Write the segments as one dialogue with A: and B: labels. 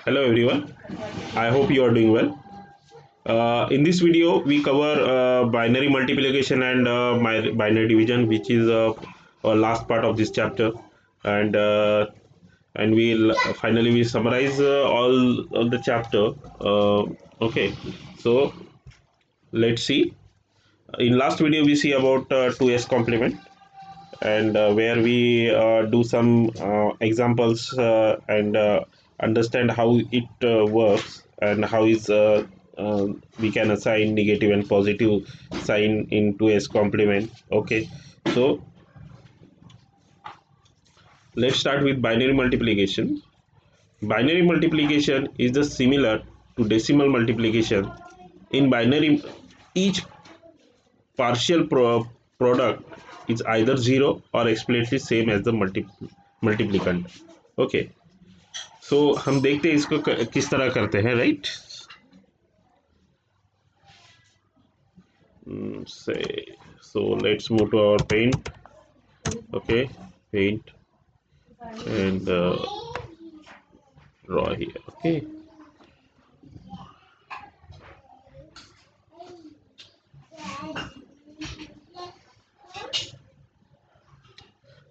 A: Hello everyone, I hope you are doing well. In this video we cover binary multiplication and binary division, which is last part of this chapter, and we'll finally we summarize all of the chapter. Okay, so let's see. In last video we see about 2s complement, and where we do some examples and understand how it works, and how is we can assign negative and positive sign into S complement. Okay, so let's start with binary multiplication. Binary multiplication is the similar to decimal multiplication. In binary, each partial product is either zero or explicitly same as the multiplicand. Okay, so हम देखते हैं इसको किस तरह करते हैं, right? Say, so let's move to our paint. Okay, paint, and draw here. Okay,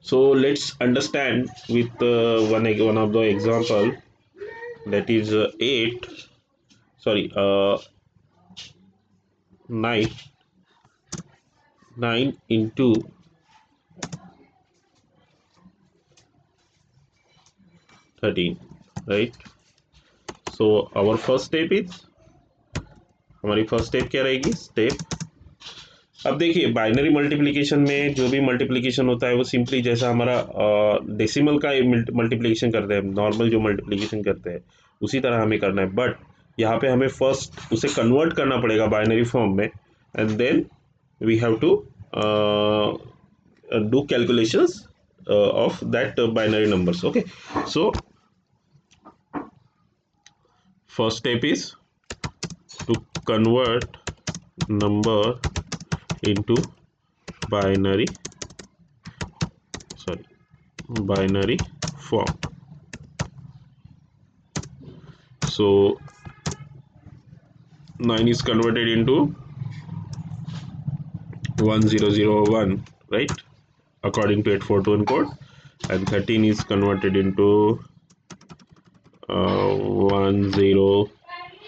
A: so let's understand with one of the example, that is 8 sorry 9 into 13, right? So our first step is, हमारी first step क्या रहेगी? Step, अब देखिए binary multiplication में जो भी multiplication होता है वो सिंपली जैसा हमारा डेसिमल का मल्टीप्लिकेशन करते हैं, नॉर्मल जो मल्टीप्लिकेशन करते हैं उसी तरह हमें करना है, बट यहाँ पे हमें फर्स्ट उसे कन्वर्ट करना पड़ेगा बाइनरी फॉर्म में, and then we have to do calculations of that binary numbers. Okay, so first step is to convert number into binary binary form. So 9 is converted into 1001, right, according to 842 code, and 13 is converted into 10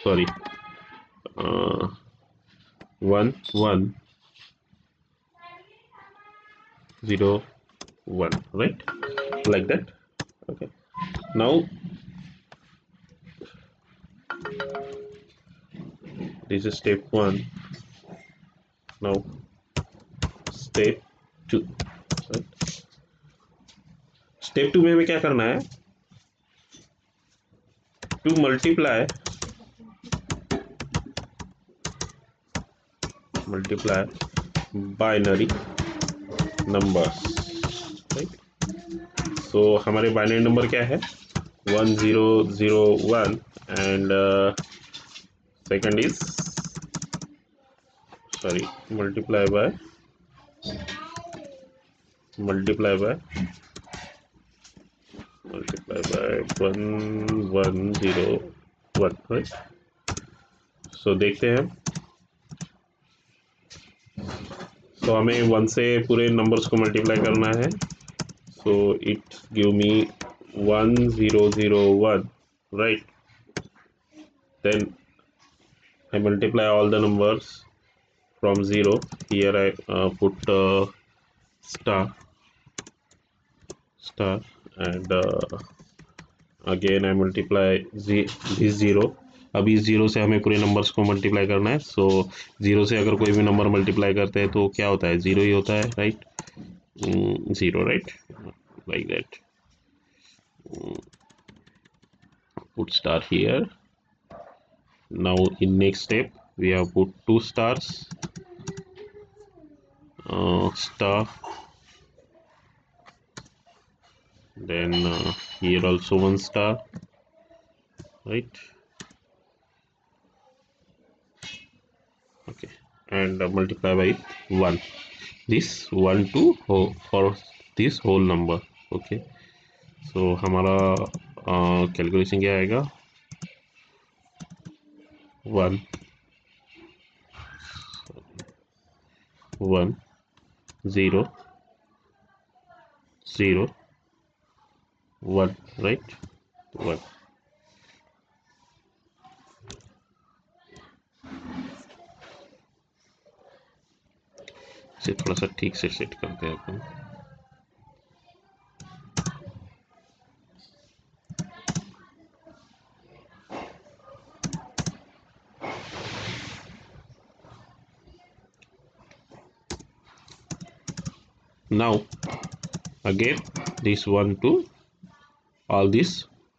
A: sorry 1101, right, like that. Okay, now this is step 1. Now step 2, right? Step 2 में हमें क्या करना है? To multiply binary numbers, right? So हमारे binary number क्या है? 1001, and second is sorry multiply by 1101, right? So देखते हैं, तो हमें 1 से पूरे नंबर्स को मल्टीप्लाई करना है. So it give me 1001, right? Then I multiply all the numbers from 0. Here I put star, and again I multiply this 0. अभी इस 0 से हमें पूरे नंबर्स को मल्टीप्लाई करना है. सो 0 से अगर कोई भी नंबर मल्टीप्लाई करते हैं तो क्या होता है? 0 ही होता है, right? 0, right? Like that. Put star here. Now in next step we have put 2 stars, star, then here also 1 star, right? Okay, and multiply by 1, this 1 to for this whole number. Okay, सो हमारा calculation क्या आएगा, 1 1 0 0 1, right, 1। इसे थोड़ा सा ठीक से set करते हैं अपन। Now again this one to all this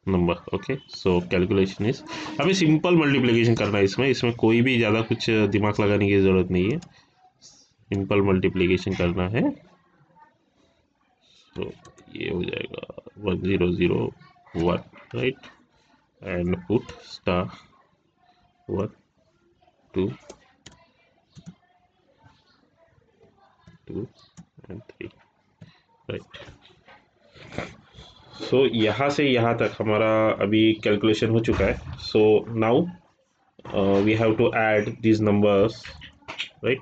A: number, okay, so calculation is, हमें सिंपल मल्टीप्लिकेशन करना है इसमें कोई भी ज़्यादा कुछ दिमाग लगाने की ज़रूरत नहीं है, सिंपल मल्टीप्लिकेशन करना है। तो ये हो जाएगा 1001, right, and put star 1 2 2 and 3, right. So यहाँ से यहाँ तक हमारा अभी कैलकुलेशन हो चुका है। So now we have to add this numbers, right.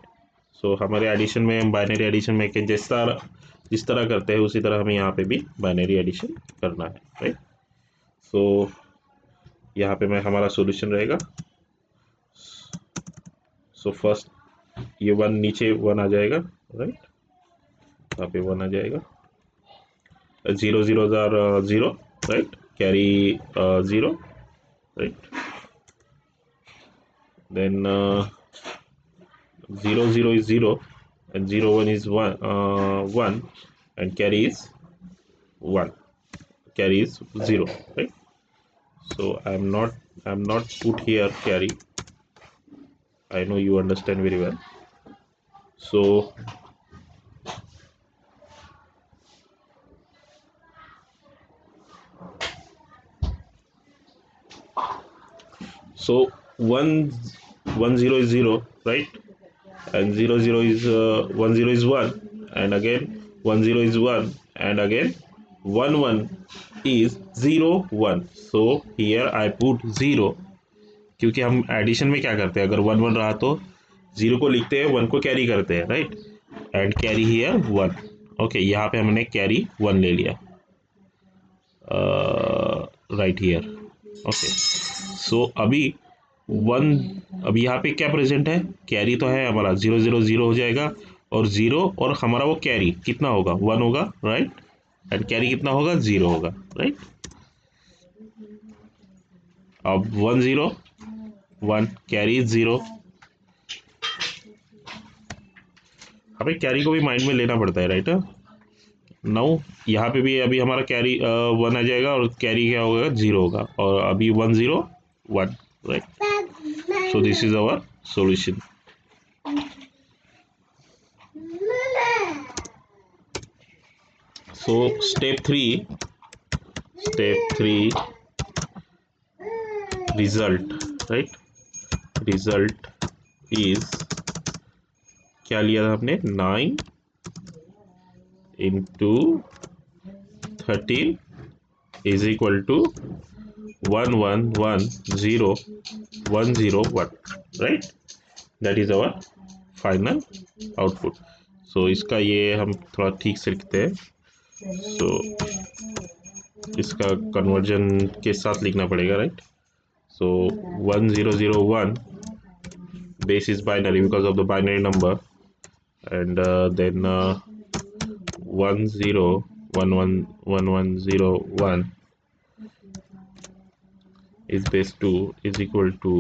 A: So हमारे एडिशन में, हम बाइनरी एडिशन में जिस तरह करते हैं उसी तरह हमें यहाँ पे भी बाइनरी एडिशन करना है, राइट। सो यहाँ पे मैं हमारा सॉल्यूशन रहेगा। सो फर्स्ट ये 1 नीचे 1 आ जाएगा, राइट, यहाँ पे 1 आ जाएगा, 0 0 0, right, carry 0, right, then 0 0 is 0 and 0 1 is 1 and carry is 1, carry is 0, right. So I'm not put here carry, I know you understand very well. So so 1 0 is 0, right, and 0 0 is 1 0 is 1, and again 1 0 is 1, and again 1 1 is 0 1, so here I put 0, क्योंकि हम addition में क्या करते हैं, अगर 1 1 रहा तो 0 को लिखते हैं, 1 को कैरी करते हैं, right, and carry here 1, okay, यहाँ पे हमने कैरी 1 ले लिया, राइट हियर, ओके। सो अभी 1, अभी यहाँ पे क्या प्रेजेंट है, कैरी तो है हमारा, 0 0 0 हो जाएगा, और 0 और हमारा वो कैरी कितना होगा, 1 होगा, राइट, एंड कैरी कितना होगा, 0 होगा, राइट। अब 1 0 1 कैरी 0, हमें कैरी को भी माइंड में लेना पड़ता है, राइट। नाउ यहाँ पे भी अभी हमारा कैरी 1 आ जाएगा, और कैरी क्या होगा, 0 होगा, और अभी 1 0 1, right. So this is our solution. So step 3 result, right, result is क्या लिया था हमने, 9 into 13 is equal to 1 1 1 0 1 0 1, right, that is our final output. So इसका ये हम थोड़ा ठीक से लिखते हैं, so इसका कन्वर्जन के साथ लिखना पड़ेगा, right. So 1 0 0 1 base is binary because of the binary number, and then 1 0 1 1 1 1 0 1 is base 2 is equal to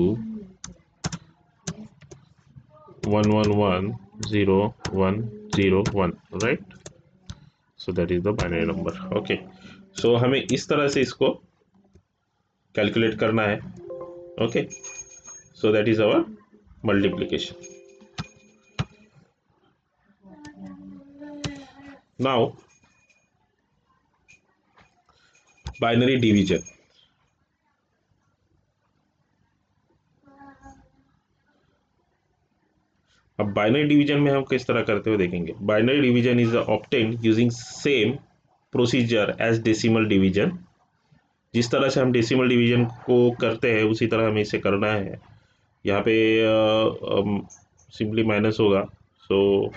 A: 1 1 1 0 1 0 1, right. So that is the binary number, okay. So हमें इस तरह से इसको कैलकुलेट करना है, okay. So that is our multiplication. Now binary division. अब binary division में हम किस तरह करते हुए देखेंगे। Binary division is obtained using same procedure as decimal division. जिस तरह से हम डेसिमल डिवीजन को करते हैं उसी तरह हमें इसे करना है। यहाँ पे सिंपली माइनस होगा। सो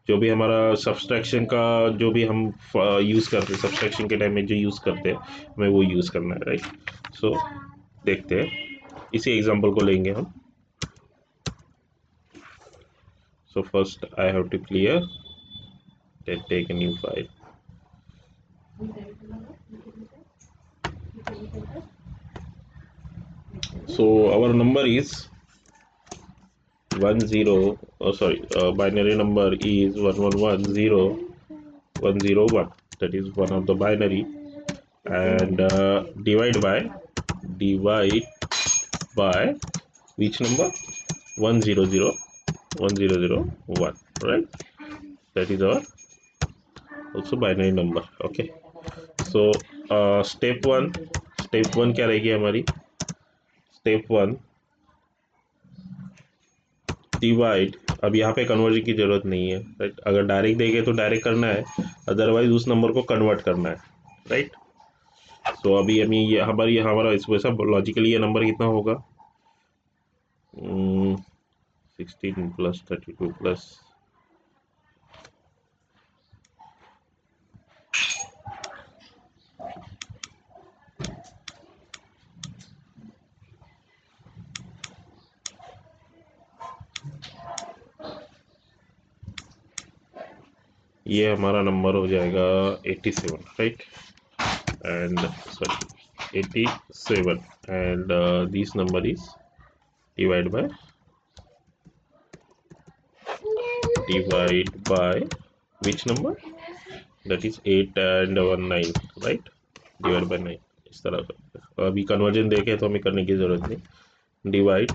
A: जो भी हमारा सब्सट्रैक्शन का जो भी हम यूज़ करते हैं, सब्सट्रैक्शन के टाइम में जो यूज़ करते हैं हमें वो यूज़ करना है, राइट। सो देखते हैं, इसी एग्जांपल को लेंगे हम। So first I have to clear, then take a new file. So our number is binary number is 1110 101. That is one of the binary, and divide by which number? 1001, right? That is our also binary number. Okay, so step one क्या रहेगी हमारी? Step one, divide. अब यहाँ पे conversion की जरूरत नहीं है, राइट। अगर डायरेक्ट देंगे तो डायरेक्ट करना है, अदरवाइज उस नंबर को कन्वर्ट करना है, राइट। सो अभी हमें ये हमारा इस वैसा लॉजिकली ये नंबर कितना होगा? 16 प्लस 32 प्लस ये हमारा नंबर हो जाएगा 87, right. And sorry 87, and this number is divide by which number? That is 8 and 1 9, right? Divide by 9 इस तरह का। अभी कन्वर्जन देखे तो हमें करने की जरूरत नहीं। Divide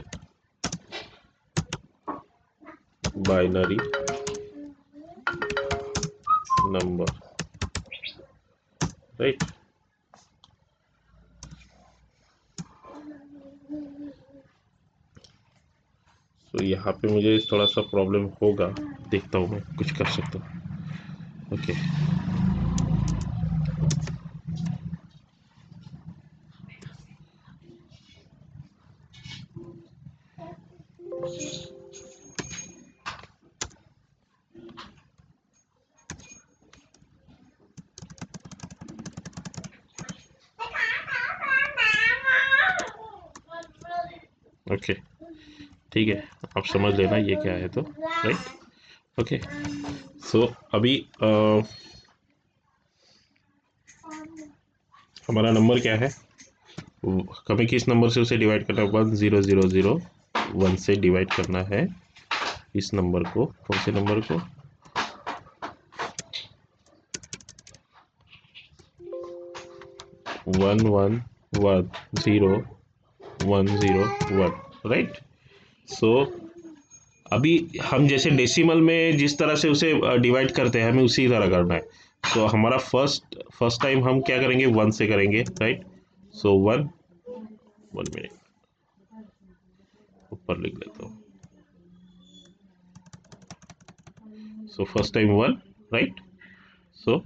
A: binary number, right. तो यहाँ पे मुझे थोड़ा सा प्रॉब्लम होगा, देखता हूँ मैं कुछ कर सकता हूँ। ओके, ओके, ठीक है, आप समझ लेना ये क्या है तो, राइट। ओके, सो अभी हमारा नंबर क्या है? हमें किस नंबर से उसे डिवाइड करना है? 1001 से डिवाइड करना है इस नंबर को। कौन से नंबर को? 110101, राइट। सो अभी हम जैसे डेसिमल में जिस तरह से उसे डिवाइड करते हैं हमें उसी तरह करना है। सो हमारा फर्स्ट टाइम हम क्या करेंगे? 1 से करेंगे, राइट। सो 1 मिनट ऊपर लिख लेता हूँ। So first time 1, right. So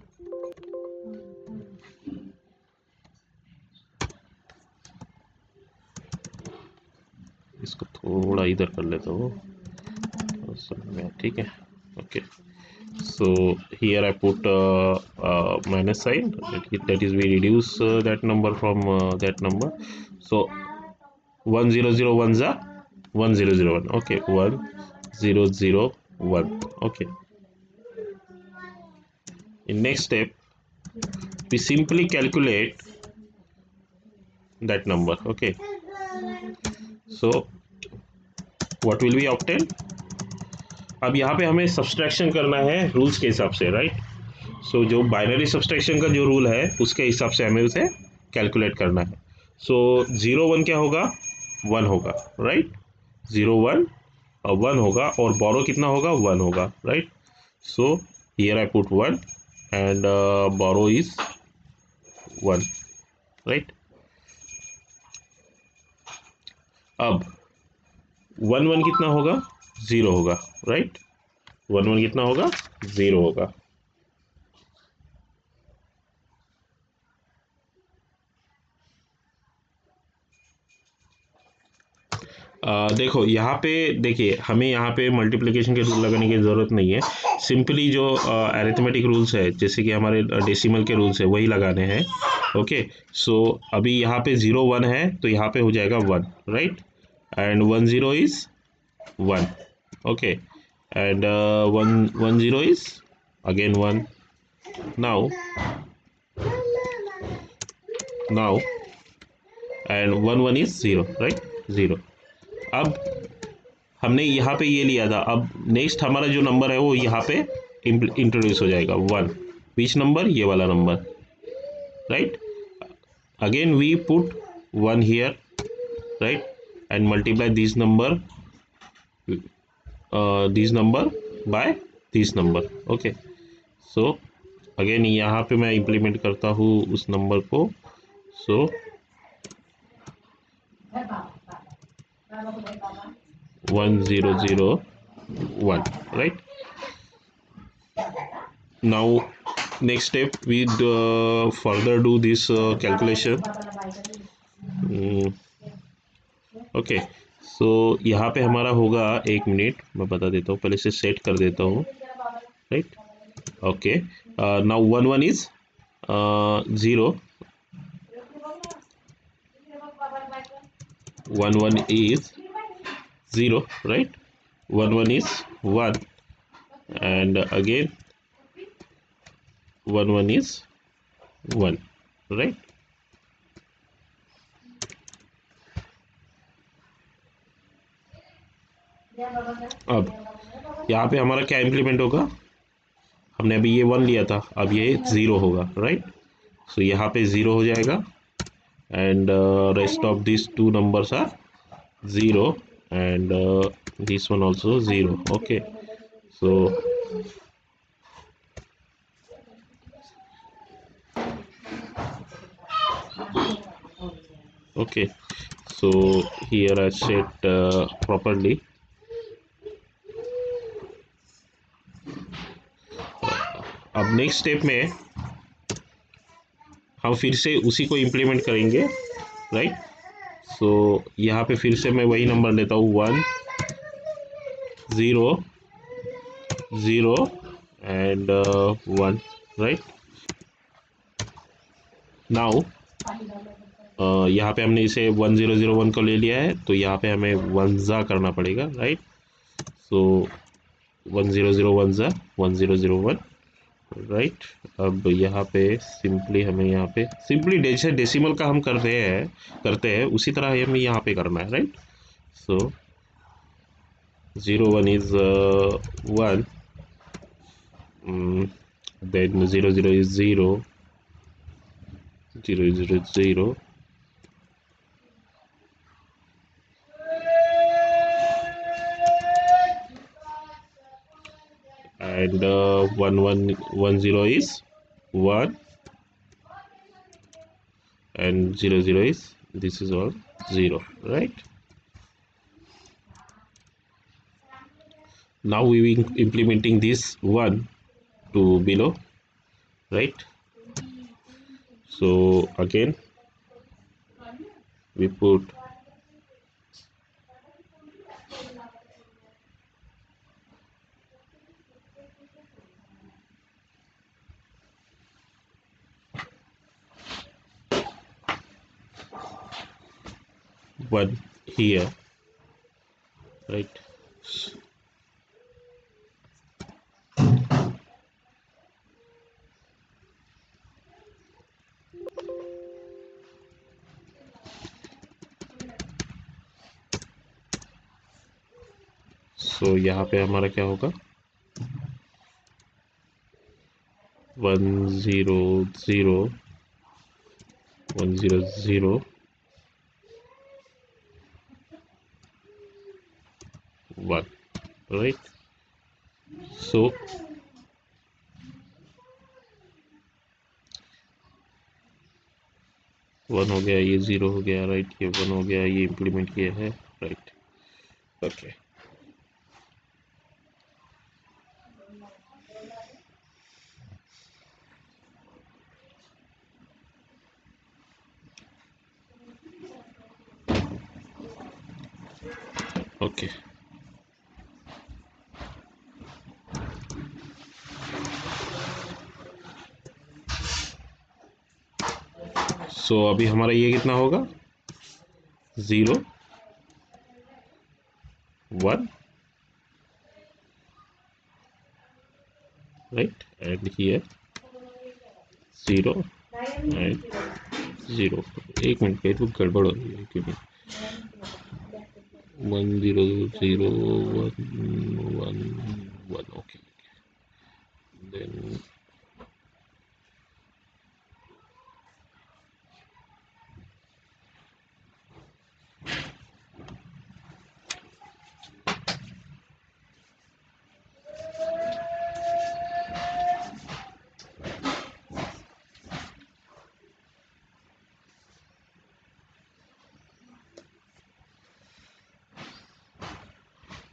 A: इसको थोड़ा इधर कर लेता हूँ, ठीक है। Okay, so here I put minus sign, that is we reduce that number from that number. So 1001 za 1001, okay, 1001, okay. In next step we simply calculate that number, okay. So what will be obtained? अब यहाँ पे हमें subtraction करना है rules के हिसाब से, right. सो जो बाइनरी सब्सट्रैक्शन का जो रूल है उसके हिसाब से हमें उसे कैलकुलेट करना है। सो 01 क्या होगा? 1 होगा, राइट। 01 और 1 होगा, और बोरो कितना होगा? 1 होगा, right. So here I put 1 and borrow is 1, right. अब 1 1 कितना होगा? 0 होगा, राइट। वन वन कितना होगा, 0 होगा। देखो यहाँ पे, देखिए हमें यहाँ पे मल्टीप्लिकेशन के रूल लगाने की ज़रूरत नहीं है। सिंपली जो अरिथमेटिक रूल्स है, जैसे कि हमारे डेसिमल के रूल्स है, वही लगाने हैं। ओके, सो अभी यहाँ पे 0 1 है तो यहाँ पे हो जाएगा 1, right, and 1 0 is 1, okay, and 1 1 0 is again 1। Now and 1 1 is 0, right, 0। अब हमने यहाँ पे ये लिया था, अब नेक्स्ट हमारा जो नंबर है वो यहाँ पे इंट्रोड्यूस हो जाएगा, 1। विच नंबर, ये वाला number, right. Again we put 1 here, right, and multiply this number by this number, okay. So again यहाँ पे मैं इम्प्लीमेंट करता हूँ उस नंबर को, so 1 0 0 1, right. Now next step we further do this calculation. Okay, so यहाँ पे हमारा होगा, 1 मिनट मैं बता देता हूँ, पहले से सेट कर देता हूँ, right. Okay, now 1 1 is 0, 1 1 is 0, right, 1 1 is 1, and again 1 1 is 1, right. अब यहाँ पे हमारा क्या इम्प्लीमेंट होगा, हमने अभी ये 1 लिया था, अब ये 0 होगा, राइट। सो यहाँ पे 0 हो जाएगा, and rest of this two numbers are 0, and this one also 0, okay. So okay, so here I set properly. अब नेक्स्ट स्टेप में हम फिर से उसी को इम्प्लीमेंट करेंगे, राइट। सो यहाँ पे फिर से मैं वही नंबर लेता हूँ, 1 0 0 एंड 1, राइट। नाउ यहाँ पे हमने इसे 1 0 0 1 को ले लिया है, तो यहाँ पे हमें 1 ज़ा करना पड़ेगा, राइट। सो 1 0 0 1 ज़ा 1 0 0 1, राइट। अब यहाँ पे सिंपली हमें यहाँ पे सिंपली जैसे डेसिमल का हम करते हैं उसी तरह हमें यहाँ पे करना है, right. So 0 1 is 1, then 0 0 is 0, 0 0 is 0, and 1 1 1 0 is 1, and 0 0 is, this is all 0, right. Now we will implementing this 1 to below, right. So again we put 1 here, right. सो यहाँ पे हमारा क्या होगा, 1 0 0 1 0 0 1, right. So 1 हो गया, ये 0 हो गया, राइट, ये 1 हो गया, ये इम्प्लीमेंट किया है, राइट। ओके, ओके, सो अभी हमारा ये कितना होगा, 0 1, राइट, एंड हियर 0 एंड 0। एक मिनट, ये तो गड़बड़ हो रही है क्योंकि 1 0 0 1 1 1, okay, then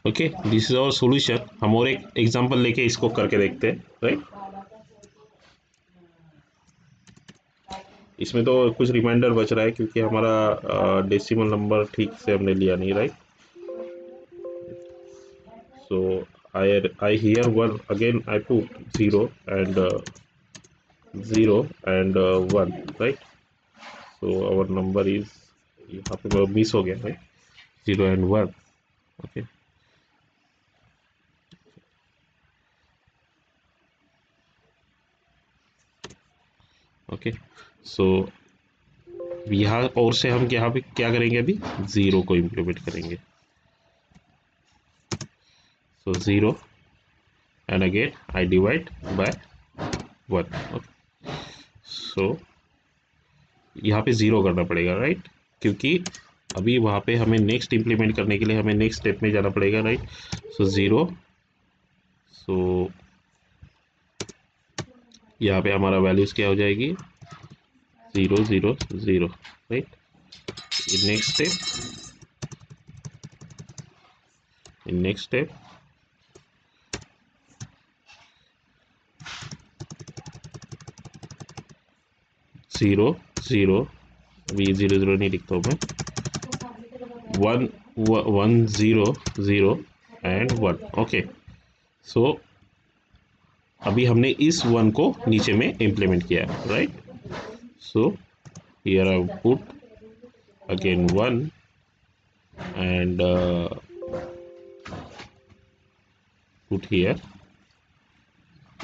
A: okay, this is our solution. हम और एक एग्जांपल लेके इसको करके देखते हैं, राइट। इसमें तो कुछ रिमाइंडर बच रहा है क्योंकि हमारा डेसिमल नंबर ठीक से हमने लिया नहीं, right. So I here 1 again, I put 0 and 1, right. So our number is, यहाँ पे मिस हो गया, right, 0 and 1, okay. Okay, so यहाँ और से हम यहाँ पे क्या करेंगे, अभी 0 को इम्प्लीमेंट करेंगे। सो 0 and again I divide by 1, okay. So यहाँ पे 0 करना पड़ेगा, राइट, क्योंकि अभी वहाँ पे हमें नेक्स्ट इम्प्लीमेंट करने के लिए हमें नेक्स्ट स्टेप में जाना पड़ेगा, राइट। सो 0, सो यहाँ पे हमारा वैल्यूज क्या हो जाएगी, 0 0 0, राइट। इन नेक्स्ट स्टेप 0 0, अभी 0 0 नहीं लिखता हूँ मैं, 1 1 0 0 एंड 1, ओके। सो अभी हमने इस 1 को नीचे में इम्प्लीमेंट किया है, right. So here I put again 1 and put here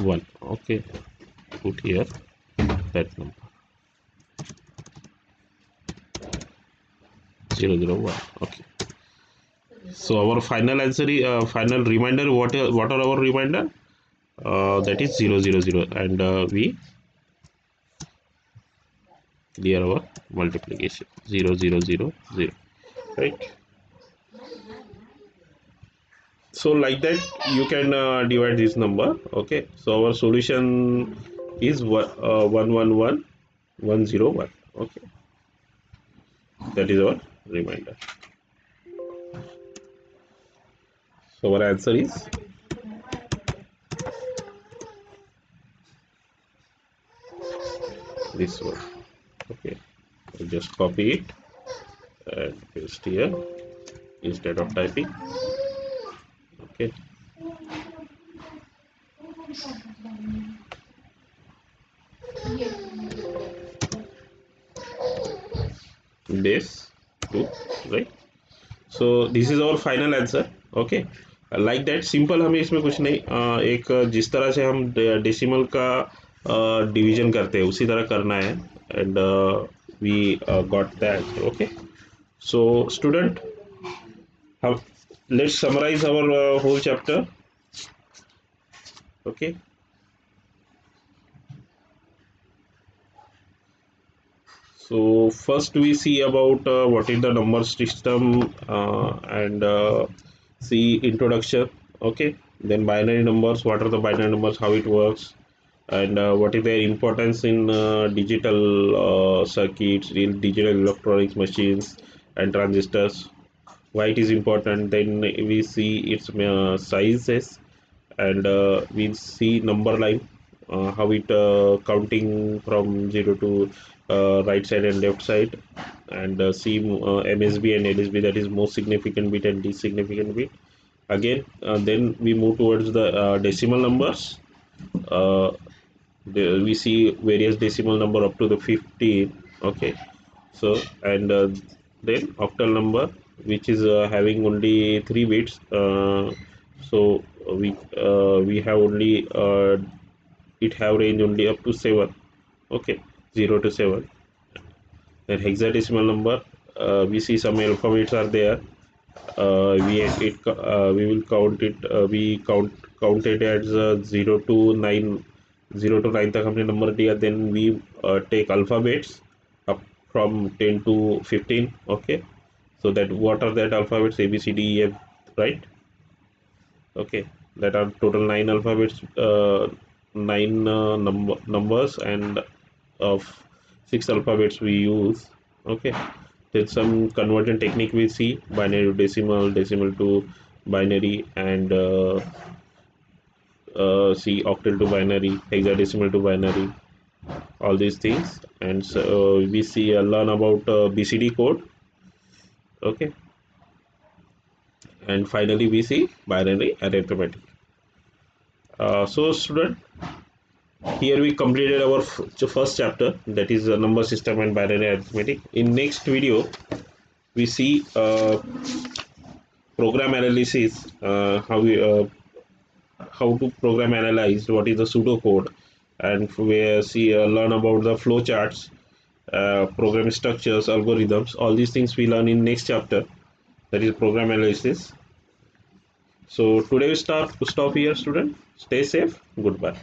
A: 1, okay, put here that number 0 0 1, okay. So our final answer is final reminder, what are our reminder, that is 0 0 0, and we clear our multiplication 0 0 0 0, right. So like that you can divide this number, okay. So our solution is 1 1 1 1 0 1, okay. That is our reminder. So our answer is this one, okay. I'll just copy it and paste here instead of typing, okay. Base 2, right. So this is our final answer, okay. Like that simple, हमें इसमें कुछ नहीं, एक जिस तरह से हम decimal का डिवीजन करते हैं उसी तरह करना है, and we got the answer, okay. So student, let's summarize our whole chapter, okay. So first we see about what is the number system, and see introduction, okay. Then binary numbers, what are the binary numbers, how it works, and what is their importance in digital circuits, in digital electronics machines and transistors, why it is important. Then we see its sizes, and we see number line, how it counting from 0 to right side and left side, and see MSB and LSB, that is most significant bit and least significant bit. Again, then we move towards the decimal numbers. uh, we see various decimal number up to the 15. Okay, so and then octal number, which is having only 3 bits. So we have only it have range only up to 7. Okay, 0 to 7. Then hexadecimal number, we see some alphabets are there. We will count it, we count it as 0 to 9. 0 to 9 तक हमने number दिया. Then we take alphabets up from 10 to 15. Okay, so that what are that alphabets? A B C D E F, right? Okay, that are total 9 alphabets, 9 numbers, and of 6 alphabets we use. Okay, there's some conversion technique we see: binary to decimal, decimal to binary, and see octal to binary, hexadecimal to binary, all these things. And so we see learn about BCD code. Okay, and finally we see binary arithmetic. So student, here we completed our first chapter, that is number system and binary arithmetic. In next video we see program analysis, how to program analyze, what is the pseudocode, and we see learn about the flow charts, program structures, algorithms. All these things we learn in next chapter, that is program analysis. So today we stop here student. Stay safe. Goodbye.